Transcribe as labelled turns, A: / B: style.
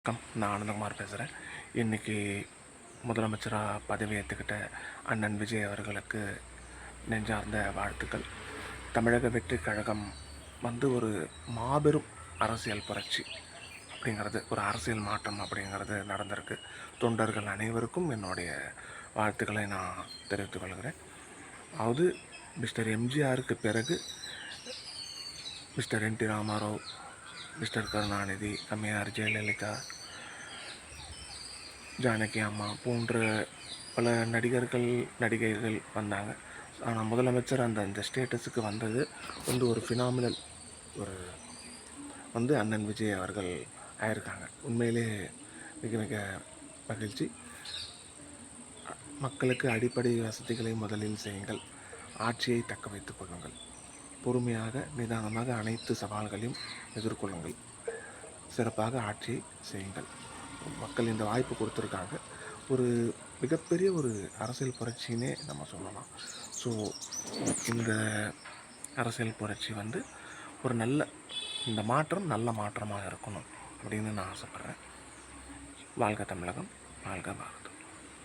A: நான் ஆனந்தகுமார் பேசுகிறேன். இன்றைக்கி முதலமைச்சராக பதவி ஏற்றுக்கிட்ட அண்ணன் விஜய் அவர்களுக்கு நெஞ்சார்ந்த வாழ்த்துக்கள். தமிழக வெற்றி கழகம் ஒரு மாபெரும் அரசியல் புரட்சி அப்படிங்கிறது, ஒரு அரசியல் மாற்றம் அப்படிங்கிறது நடந்திருக்கு. தொண்டர்கள் அனைவருக்கும் என்னுடைய வாழ்த்துக்களை நான் தெரிவித்துக் கொள்கிறேன். அதாவது மிஸ்டர் எம்ஜிஆருக்கு பிறகு மிஸ்டர் என்.டி. ராமாராவ், மிஸ்டர் கருணாநிதி, அம்மையார் ஜெயலலிதா, ஜானகி அம்மா போன்ற பல நடிகைகள் வந்தாங்க. ஆனால் முதலமைச்சர் அந்த ஸ்டேட்டஸுக்கு வந்தது ஒரு ஃபினாமினல் ஒரு அண்ணன் விஜய் அவர்கள் ஆயிருக்காங்க. உண்மையிலே மிக மிக மகிழ்ச்சி. மக்களுக்கு அடிப்படை வசதிகளை முதலில் செய்யுங்கள், ஆட்சியை தக்க வைத்துக் கொள்ளுங்கள், பொறுமையாக நிதானமாக அனைத்து சவால்களையும் எதிர்கொள்ளுங்கள், சிறப்பாக ஆட்சியை செய்யுங்கள். மக்கள் இந்த வாய்ப்பு கொடுத்துருக்காங்க. ஒரு மிகப்பெரிய ஒரு அரசியல் புரட்சின்னே நம்ம சொல்லலாம். ஸோ இந்த அரசியல் புரட்சி ஒரு இந்த மாற்றம் நல்ல மாற்றமாக இருக்கணும் அப்படின்னு நான் ஆசைப்பட்றேன். வாழ்க தமிழகம், வாழ்க பாரதம்.